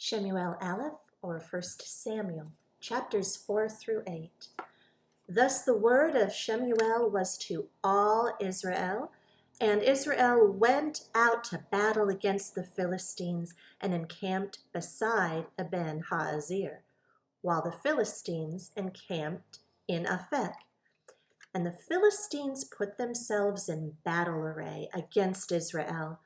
Shemuel Aleph, or 1 Samuel, chapters 4 through 8. Thus the word of Shemuel was to all Israel, and Israel went out to battle against the Philistines and encamped beside Ben-Haazir, while the Philistines encamped in Aphek. And the Philistines put themselves in battle array against Israel.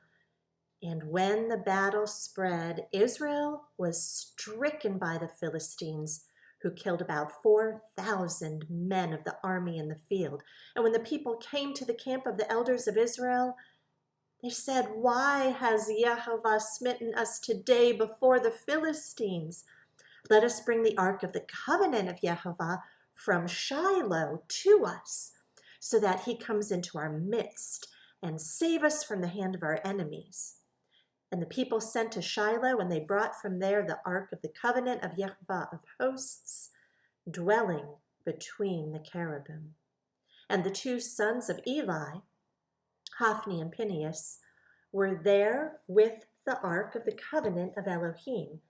And when the battle spread, Israel was stricken by the Philistines, who killed about 4,000 men of the army in the field. And when the people came to the camp of the elders of Israel, they said, "Why has Yehovah smitten us today before the Philistines? Let us bring the ark of the covenant of Yehovah from Shiloh to us, so that he comes into our midst and save us from the hand of our enemies." And the people sent to Shiloh, and they brought from there the ark of the covenant of Yehovah of hosts, dwelling between the cherubim. And the two sons of Eli, Hophni and Phinehas, were there with the ark of the covenant of Elohim.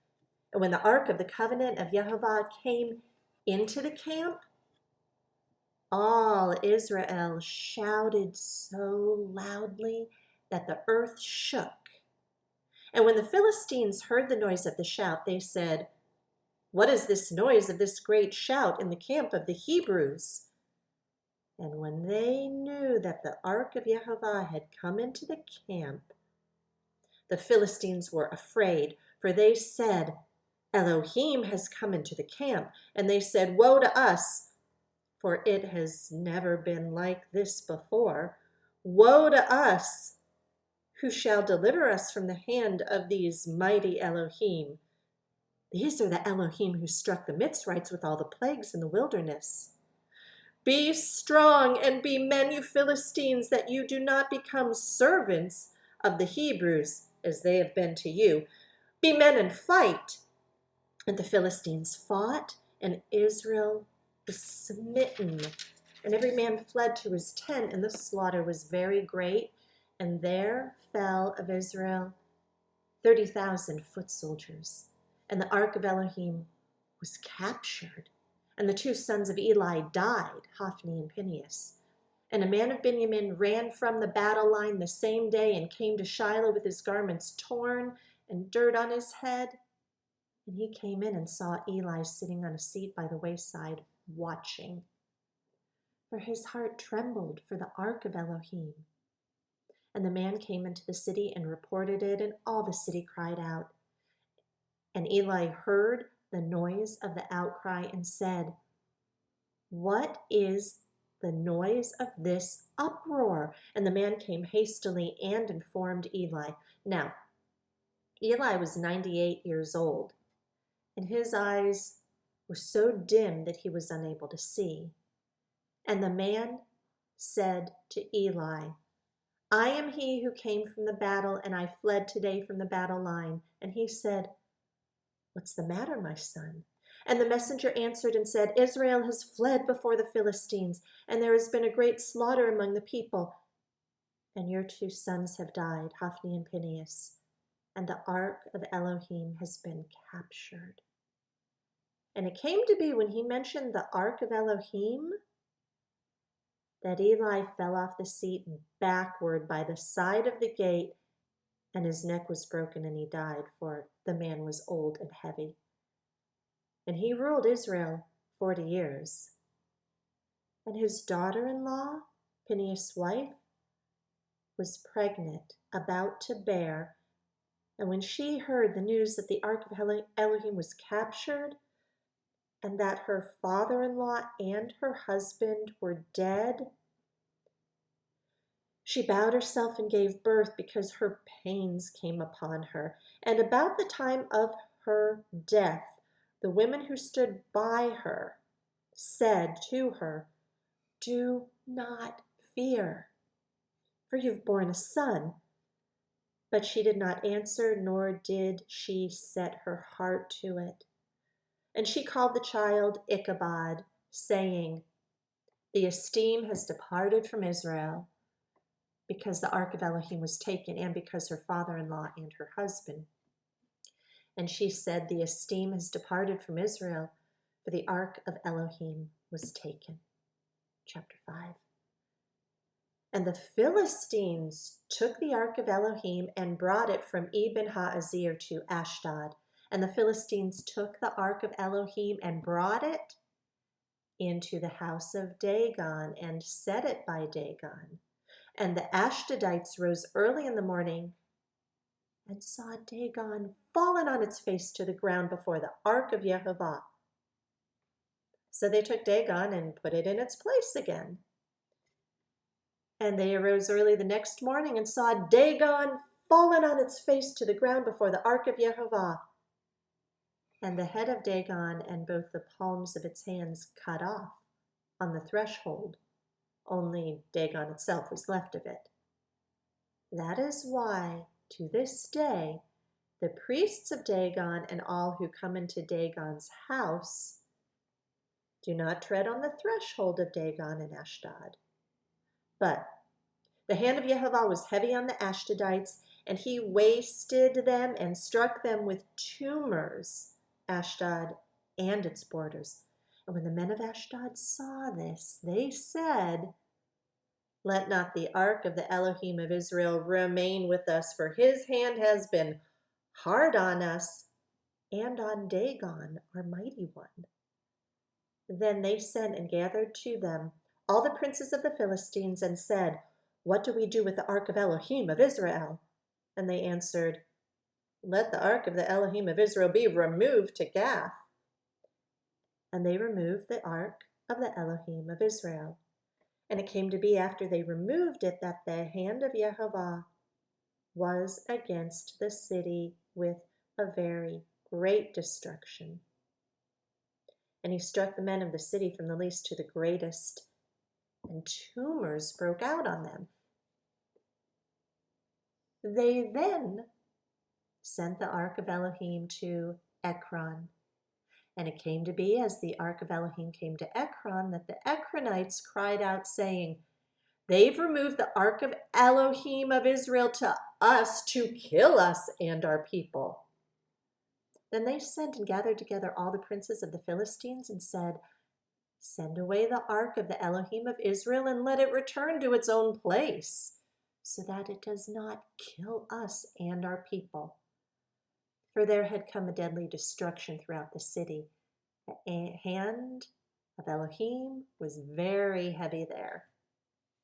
And when the ark of the covenant of Yehovah came into the camp, all Israel shouted so loudly that the earth shook. And when the Philistines heard the noise of the shout, they said, "What is this noise of this great shout in the camp of the Hebrews?" And when they knew that the ark of Yehovah had come into the camp, the Philistines were afraid, for they said, "Elohim has come into the camp." And they said, "Woe to us, for it has never been like this before. Woe to us! Who shall deliver us from the hand of these mighty Elohim? These are the Elohim who struck the Mitzrites with all the plagues in the wilderness. Be strong and be men, you Philistines, that you do not become servants of the Hebrews, as they have been to you. Be men and fight." And the Philistines fought, and Israel was smitten. And every man fled to his tent, and the slaughter was very great. And there fell of Israel 30,000 foot soldiers. And the ark of Elohim was captured. And the two sons of Eli died, Hophni and Phinehas. And a man of Benjamin ran from the battle line the same day and came to Shiloh with his garments torn and dirt on his head. And he came in and saw Eli sitting on a seat by the wayside, watching. For his heart trembled for the ark of Elohim. And the man came into the city and reported it, and all the city cried out. And Eli heard the noise of the outcry and said, "What is the noise of this uproar?" And the man came hastily and informed Eli. Now, Eli was 98 years old, and his eyes were so dim that he was unable to see. And the man said to Eli, "I am he who came from the battle, and I fled today from the battle line." And he said, "What's the matter, my son?" And the messenger answered and said, "Israel has fled before the Philistines, and there has been a great slaughter among the people. And your two sons have died, Hophni and Phinehas, and the ark of Elohim has been captured." And it came to be when he mentioned the ark of Elohim that Eli fell off the seat backward by the side of the gate, and his neck was broken and he died, for the man was old and heavy. And he ruled Israel 40 years. And his daughter-in-law, Phinehas' wife, was pregnant, about to bear. And when she heard the news that the ark of Elohim was captured, and that her father-in-law and her husband were dead, she bowed herself and gave birth, because her pains came upon her. And about the time of her death, the women who stood by her said to her, "Do not fear, for you've borne a son." But she did not answer, nor did she set her heart to it. And she called the child Ichabod, saying, "The esteem has departed from Israel, because the ark of Elohim was taken, and because her father-in-law and her husband." And she said, the esteem has departed from Israel, for the ark of Elohim was taken. Chapter 5. And the Philistines took the ark of Elohim and brought it from Eben Haazir to Ashdod. And the Philistines took the ark of Elohim and brought it into the house of Dagon and set it by Dagon. And the Ashdodites rose early in the morning and saw Dagon fallen on its face to the ground before the ark of Yehovah. So they took Dagon and put it in its place again. And they arose early the next morning and saw Dagon fallen on its face to the ground before the ark of Yehovah, and the head of Dagon and both the palms of its hands cut off on the threshold. Only Dagon itself was left of it. That is why, to this day, the priests of Dagon and all who come into Dagon's house do not tread on the threshold of Dagon in Ashdod. But the hand of Yehovah was heavy on the Ashdodites, and he wasted them and struck them with tumors, Ashdod and its borders. And when the men of Ashdod saw this, they said, let not the ark of the Elohim of Israel remain with us, for his hand has been hard on us and on Dagon, our mighty one. Then they sent and gathered to them all the princes of the Philistines and said, what do we do with the ark of Elohim of Israel? And they answered, let the ark of the Elohim of Israel be removed to Gath. And they removed the ark of the Elohim of Israel. And it came to be after they removed it that the hand of Yehovah was against the city with a very great destruction. And he struck the men of the city from the least to the greatest, and tumors broke out on them. They then sent the ark of Elohim to Ekron. And it came to be, as the ark of Elohim came to Ekron, that the Ekronites cried out, saying, they've removed the ark of Elohim of Israel to us to kill us and our people. Then they sent and gathered together all the princes of the Philistines and said, send away the ark of the Elohim of Israel and let it return to its own place, so that it does not kill us and our people. For there had come a deadly destruction throughout the city. The hand of Elohim was very heavy there.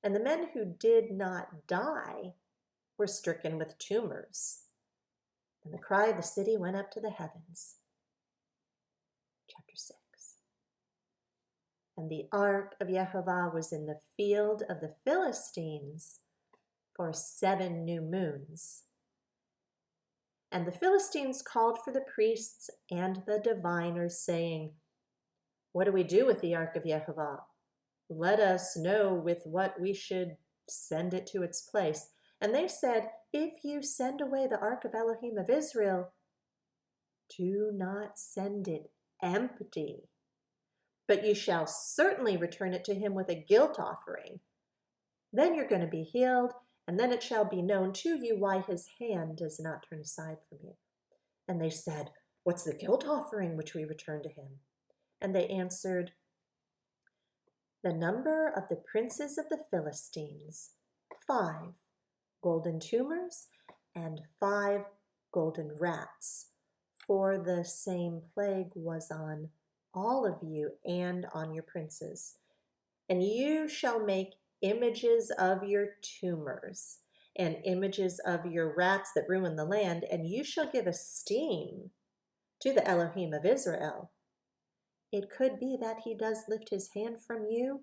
And the men who did not die were stricken with tumors. And the cry of the city went up to the heavens. Chapter 6. And the ark of Yehovah was in the field of the Philistines for 7 new moons. And the Philistines called for the priests and the diviners, saying, what do we do with the ark of Yehovah? Let us know with what we should send it to its place. And they said, if you send away the ark of Elohim of Israel, do not send it empty, but you shall certainly return it to him with a guilt offering. Then you're going to be healed, and then it shall be known to you why his hand does not turn aside from you. And they said, what's the guilt offering which we return to him? And they answered, the number of the princes of the Philistines, 5 golden tumors and 5 golden rats, for the same plague was on all of you and on your princes. And you shall make images of your tumors and images of your rats that ruin the land, and you shall give esteem to the Elohim of Israel. It could be that he does lift his hand from you,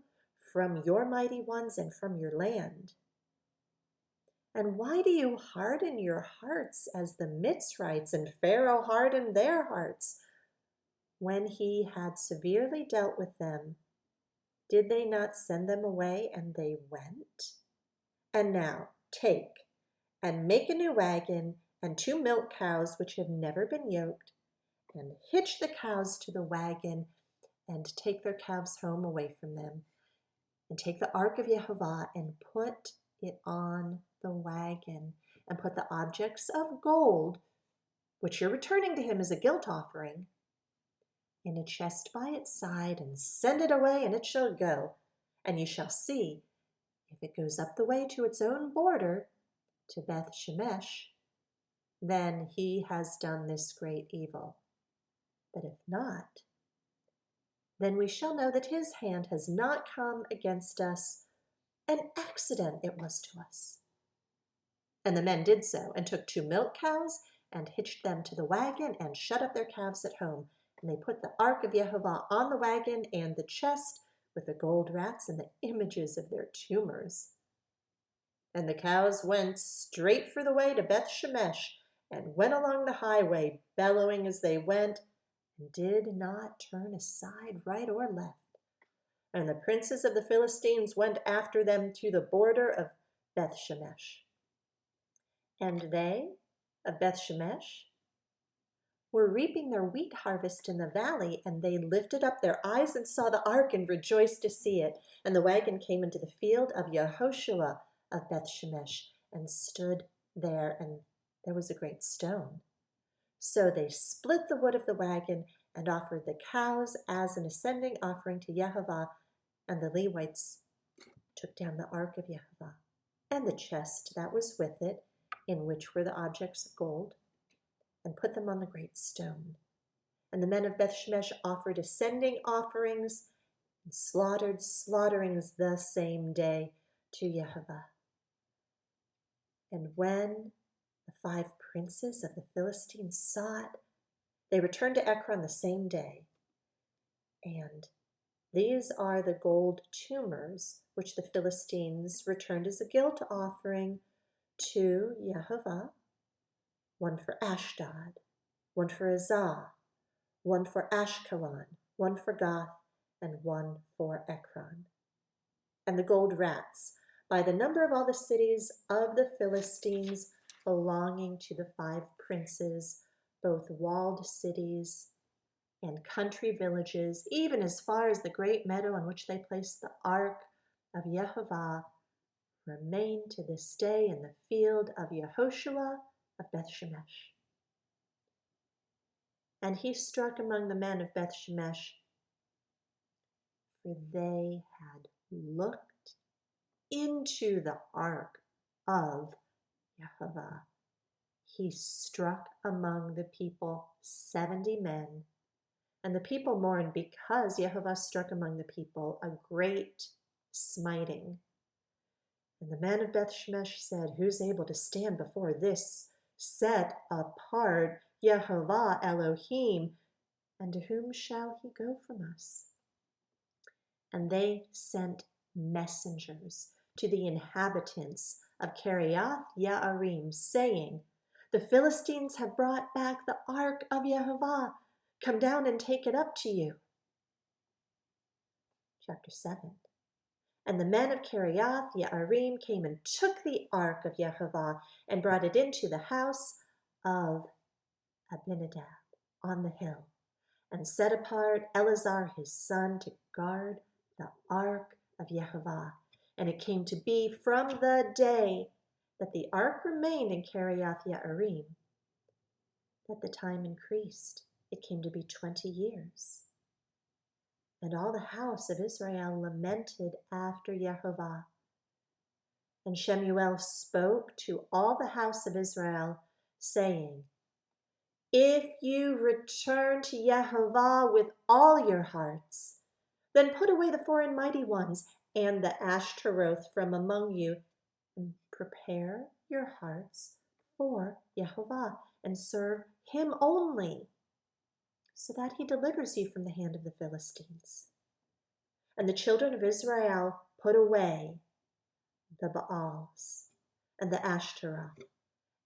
from your mighty ones, and from your land. And why do you harden your hearts as the Mitzrites and Pharaoh hardened their hearts? When he had severely dealt with them, did they not send them away, and they went? And now take and make a new wagon and 2 milk cows which have never been yoked, and hitch the cows to the wagon, and take their calves home away from them. And take the ark of Yehovah and put it on the wagon, and put the objects of gold which you're returning to him as a guilt offering, in a chest by its side, and send it away, and it shall go. And you shall see, if it goes up the way to its own border, to Beth Shemesh, then he has done this great evil. But if not, then we shall know that his hand has not come against us. An accident it was to us. And the men did so, and took 2 milk cows, and hitched them to the wagon, and shut up their calves at home. And they put the ark of Yehovah on the wagon, and the chest with the gold rats and the images of their tumors. And the cows went straight for the way to Beth Shemesh, and went along the highway, bellowing as they went, and did not turn aside right or left. And the princes of the Philistines went after them to the border of Beth Shemesh. And they, of Beth Shemesh, were reaping their wheat harvest in the valley, and they lifted up their eyes and saw the ark and rejoiced to see it. And the wagon came into the field of Yehoshua of Beth Shemesh and stood there, and there was a great stone. So they split the wood of the wagon and offered the cows as an ascending offering to Yehovah, and the Levites took down the ark of Yehovah and the chest that was with it, in which were the objects of gold, and put them on the great stone. And the men of Beth Shemesh offered ascending offerings and slaughtered slaughterings the same day to Yehovah. And when the 5 princes of the Philistines saw it, they returned to Ekron the same day. And these are the gold tumors which the Philistines returned as a guilt offering to Yehovah, 1 for Ashdod, 1 for Azah, 1 for Ashkelon, 1 for Gath, and 1 for Ekron. And the gold rats, by the number of all the cities of the Philistines belonging to the 5 princes, both walled cities and country villages, even as far as the great meadow on which they placed the ark of Yehovah, remain to this day in the field of Yehoshua of Beth Shemesh. And he struck among the men of Beth Shemesh, for they had looked into the ark of Yehovah. He struck among the people 70 men, and the people mourned because Yehovah struck among the people a great smiting. And the men of Beth Shemesh said, who's able to stand before this set apart Yehovah Elohim, and to whom shall he go from us? And they sent messengers to the inhabitants of Kiriath Yearim, saying, the Philistines have brought back the ark of Yehovah. Come down and take it up to you. Chapter 7. And the men of Kiriath Yearim came and took the ark of Yehovah and brought it into the house of Abinadab on the hill, and set apart Eleazar his son to guard the ark of Yehovah. And it came to be from the day that the ark remained in Kiriath Yearim that the time increased. It came to be 20 years. And all the house of Israel lamented after Yehovah. And Shemuel spoke to all the house of Israel, saying, if you return to Yehovah with all your hearts, then put away the foreign mighty ones and the Ashtaroth from among you, and prepare your hearts for Yehovah, and serve him only, so that he delivers you from the hand of the Philistines. And the children of Israel put away the Baals and the Ashtaroth,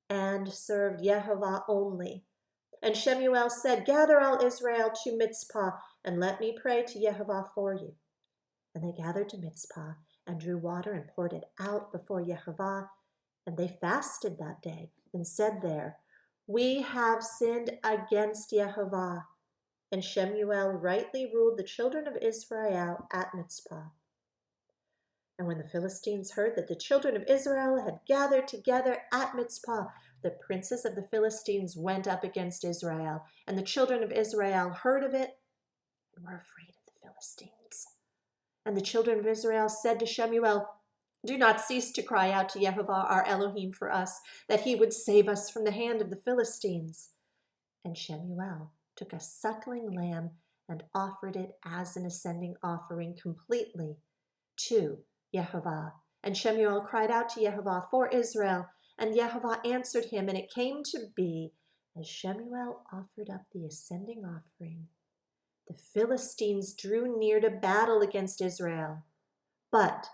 and served Yehovah only. And Shemuel said, gather all Israel to Mizpah, and let me pray to Yehovah for you. And they gathered to Mizpah, and drew water, and poured it out before Yehovah. And they fasted that day, and said there, we have sinned against Yehovah. And Shemuel rightly ruled the children of Israel at Mizpah. And when the Philistines heard that the children of Israel had gathered together at Mizpah, the princes of the Philistines went up against Israel, and the children of Israel heard of it and were afraid of the Philistines. And the children of Israel said to Shemuel, "Do not cease to cry out to Jehovah our Elohim for us, that he would save us from the hand of the Philistines." And Shemuel took a suckling lamb and offered it as an ascending offering completely to Jehovah. And Shemuel cried out to Jehovah for Israel, and Jehovah answered him. And it came to be, as Shemuel offered up the ascending offering, the Philistines drew near to battle against Israel. But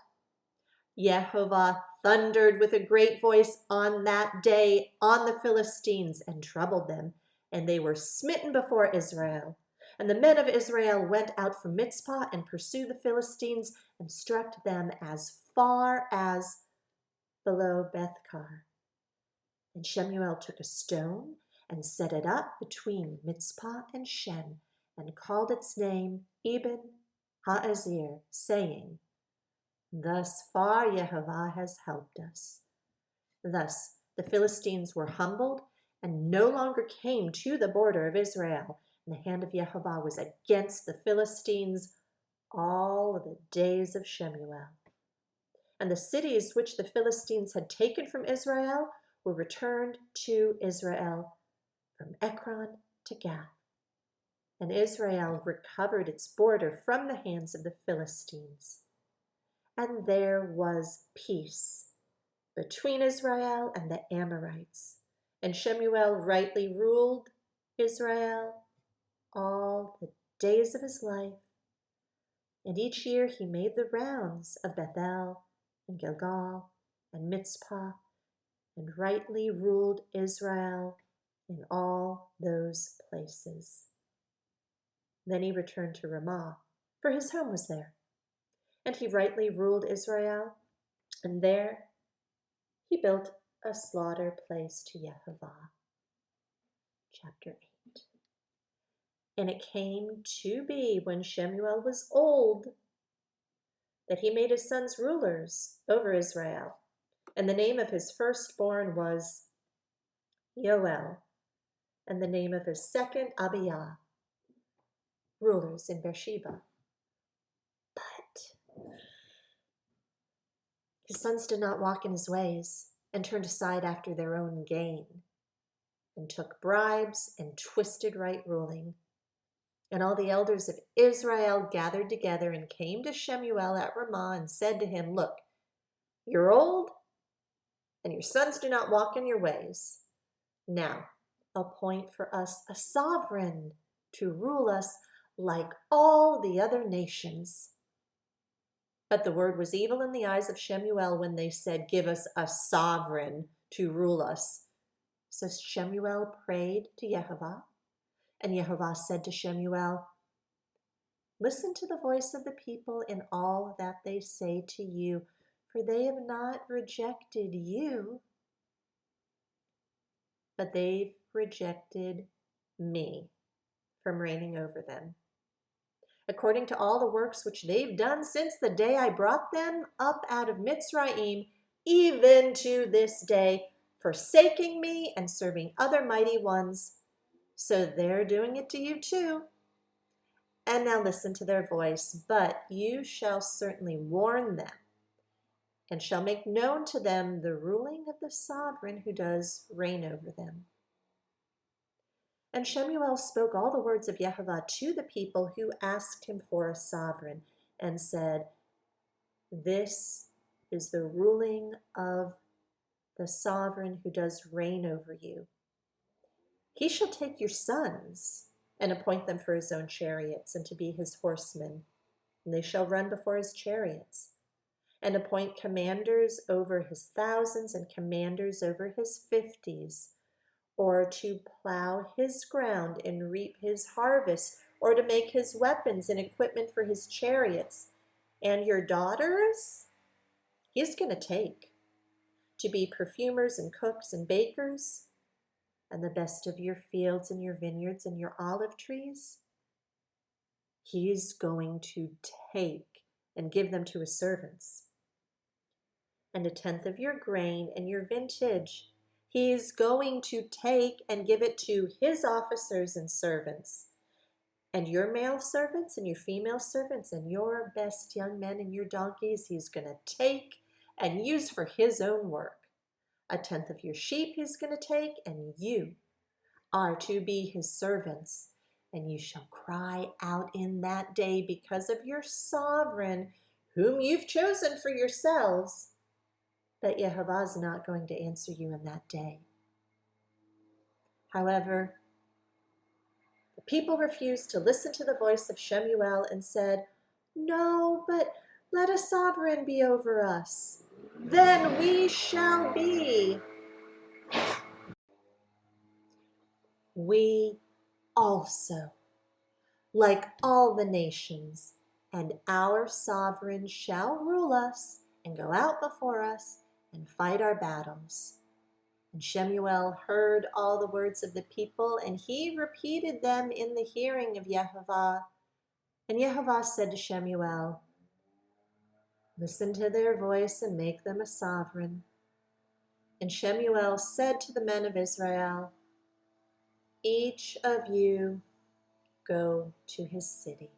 Jehovah thundered with a great voice on that day on the Philistines and troubled them, and they were smitten before Israel. And the men of Israel went out from Mizpah and pursued the Philistines and struck them as far as below Bethkar. And Shemuel took a stone and set it up between Mizpah and Shen, and called its name Eben Haazir, saying, "Thus far Jehovah has helped us." Thus the Philistines were humbled and no longer came to the border of Israel, and the hand of Jehovah was against the Philistines all the days of Shemuel. And the cities which the Philistines had taken from Israel were returned to Israel from Ekron to Gath. And Israel recovered its border from the hands of the Philistines. And there was peace between Israel and the Amorites. And Shemuel rightly ruled Israel all the days of his life. And each year he made the rounds of Bethel and Gilgal and Mizpah, and rightly ruled Israel in all those places. Then he returned to Ramah, for his home was there. And he rightly ruled Israel, and there he built a slaughter place to Jehovah. Chapter 8. And it came to be when Shemuel was old that he made his sons rulers over Israel. And the name of his firstborn was Yoel, and the name of his second Abiah, rulers in Beersheba. But his sons did not walk in his ways, and turned aside after their own gain, and took bribes and twisted right ruling. And all the elders of Israel gathered together and came to Shemuel at Ramah and said to him, "Look, you're old, and your sons do not walk in your ways. Now appoint for us a sovereign to rule us like all the other nations." But the word was evil in the eyes of Shemuel when they said, "Give us a sovereign to rule us." So Shemuel prayed to Jehovah, and Jehovah said to Shemuel, "Listen to the voice of the people in all that they say to you, for they have not rejected you, but they've rejected me from reigning over them, according to all the works which they've done since the day I brought them up out of Mitzrayim, even to this day, forsaking me and serving other mighty ones. So they're doing it to you too. And now listen to their voice, but you shall certainly warn them, and shall make known to them the ruling of the sovereign who does reign over them." And Shemuel spoke all the words of Jehovah to the people who asked him for a sovereign, and said, "This is the ruling of the sovereign who does reign over you. He shall take your sons and appoint them for his own chariots and to be his horsemen, and they shall run before his chariots, and appoint commanders over his thousands and commanders over his fifties, or to plow his ground and reap his harvest, or to make his weapons and equipment for his chariots. And your daughters he's going to take to be perfumers and cooks and bakers, and the best of your fields and your vineyards and your olive trees he's going to take and give them to his servants. And a tenth of your grain and your vintage He's going to take and give it to his officers and servants, and your male servants and your female servants and your best young men and your donkeys he's going to take and use for his own work. A tenth of your sheep he's going to take, and you are to be his servants. And you shall cry out in that day because of your sovereign, whom you've chosen for yourselves, that Yehovah is not going to answer you in that day. However, the people refused to listen to the voice of Shemuel and said, "No, but let a sovereign be over us. Then we shall be. We also, like all the nations, and our sovereign shall rule us and go out before us and fight our battles." And Shemuel heard all the words of the people, and he repeated them in the hearing of Yehovah. And Yehovah said to Shemuel, "Listen to their voice and make them a sovereign." And Shemuel said to the men of Israel, "Each of you go to his city."